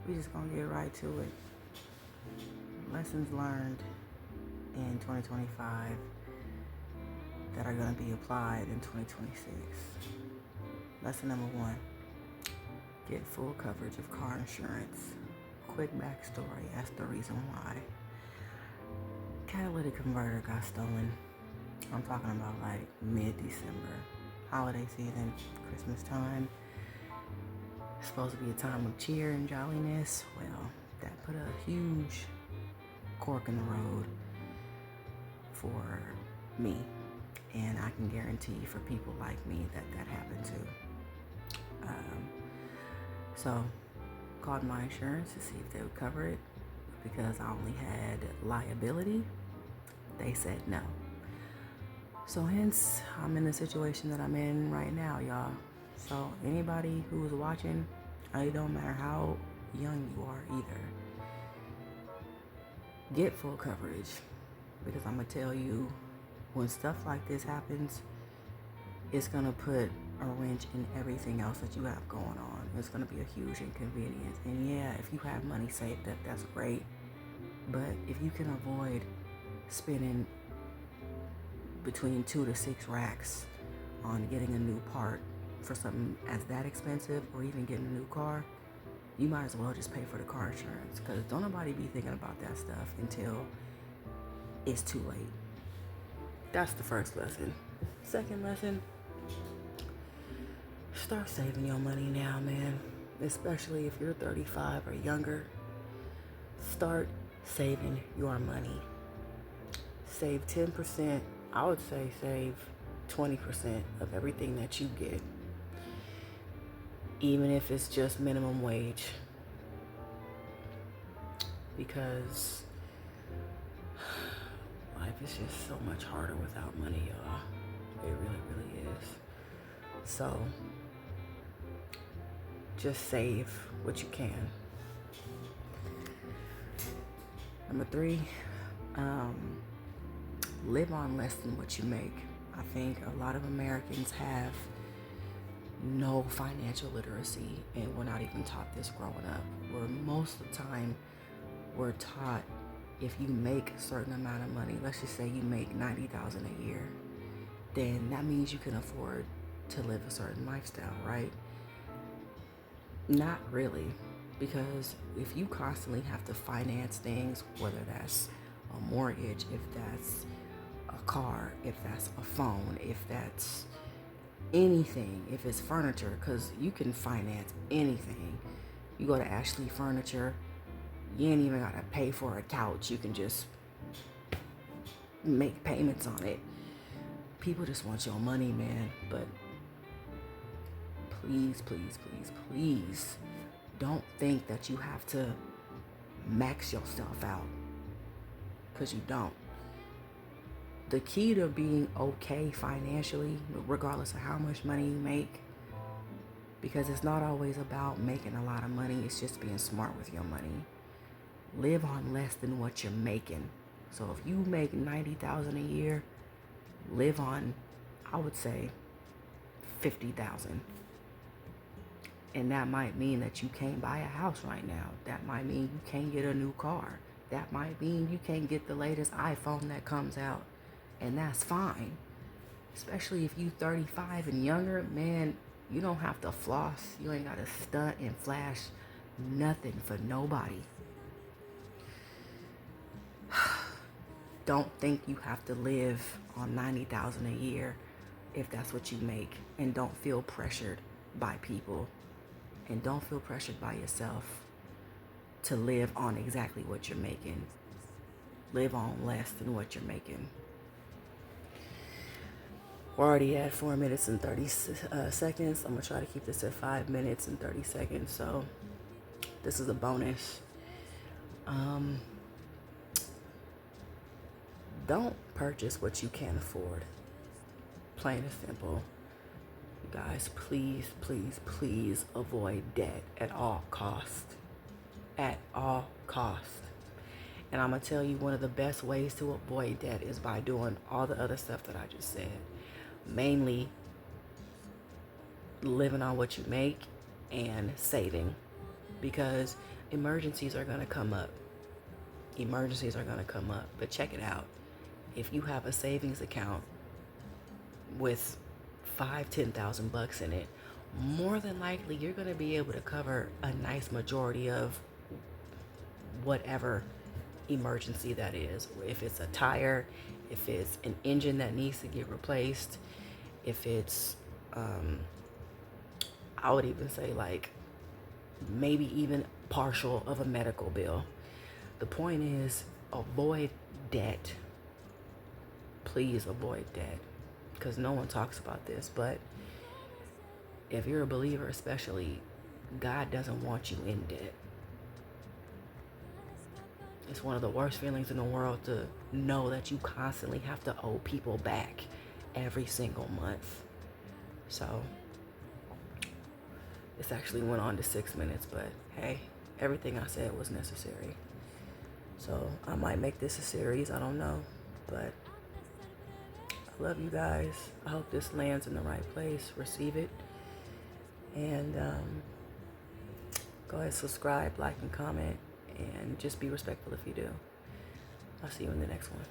We just gonna get right to it. Lessons learned in 2025 that are gonna be applied in 2026. Lesson number one, get full coverage of car insurance. Quick backstory, that's the reason why. Catalytic converter got stolen. I'm talking about like mid-December, holiday season, Christmas time. It's supposed to be a time of cheer and jolliness. Well, that put a huge cork in the road for me. And I can guarantee for people like me that that happened too. So called my insurance to see if they would cover it. Because I only had liability, they said no. So hence, I'm in the situation that I'm in right now, y'all. So anybody who is watching, it don't matter how young you are either, get full coverage. Because I'm going to tell you, when stuff like this happens, it's going to put a wrench in everything else that you have going on. It's going to be a huge inconvenience. And yeah, if you have money saved up, that's great. But if you can avoid spending between 2 to 6 racks on getting a new part for something as that expensive, or even getting a new car, you might as well just pay for the car insurance. Because don't nobody be thinking about that stuff until it's too late. That's the first lesson. Second lesson, start saving your money now, man. Especially if you're 35 or younger. Start saving your money. Save 10%. I would say save 20% of everything that you get. Even if it's just minimum wage. Because life is just so much harder without money, y'all. It really, really is. So just save what you can. Number 3, live on less than what you make. I think a lot of Americans have no financial literacy, and we're not even taught this growing up. Where most of the time we're taught, if you make a certain amount of money, let's just say you make $90,000 a year, then that means you can afford to live a certain lifestyle, right? Not really. Because if you constantly have to finance things, whether that's a mortgage, if that's a car, if that's a phone, if that's anything, if it's furniture, because you can finance anything. You go to Ashley Furniture, you ain't even gotta pay for a couch. You can just make payments on it. People just want your money, man. But please, please, please, please, don't think that you have to max yourself out, because you don't. The key to being okay financially, regardless of how much money you make, because it's not always about making a lot of money, it's just being smart with your money. Live on less than what you're making. So if you make $90,000 a year, live on, I would say, $50,000. And that might mean that you can't buy a house right now. That might mean you can't get a new car. That might mean you can't get the latest iPhone that comes out. And that's fine. Especially if you 35 and younger, man, you don't have to floss. You ain't got to stunt and flash nothing for nobody. Don't think you have to live on $90,000 a year if that's what you make. And don't feel pressured by people. And don't feel pressured by yourself to live on exactly what you're making. Live on less than what you're making. We're already at 4 minutes and 30 seconds. I'm going to try to keep this at 5 minutes and 30 seconds. So this is a bonus. Don't purchase what you can't afford. Plain and simple. Guys, please, please, please avoid debt at all costs. At all costs. And I'm going to tell you, one of the best ways to avoid debt is by doing all the other stuff that I just said. Mainly living on what you make and saving. Because Emergencies are going to come up. Emergencies are going to come up. But check it out. If you have a savings account with $10,000 in it, more than likely you're going to be able to cover a nice majority of whatever emergency that is. If it's a tire, if it's an engine that needs to get replaced, if it's I would even say like maybe even partial of a medical bill. The point is, avoid debt. Please avoid debt, because no one talks about this, but if you're a believer especially, God doesn't want you in debt. It's one of the worst feelings in the world to know that you constantly have to owe people back every single month. So this actually went on to 6 minutes, but hey, everything I said was necessary. So I might make this a series, I don't know, but I love you guys. I hope this lands in the right place. Receive it. And go ahead, subscribe, like, and comment, and just be respectful if you do. I'll see you in the next one.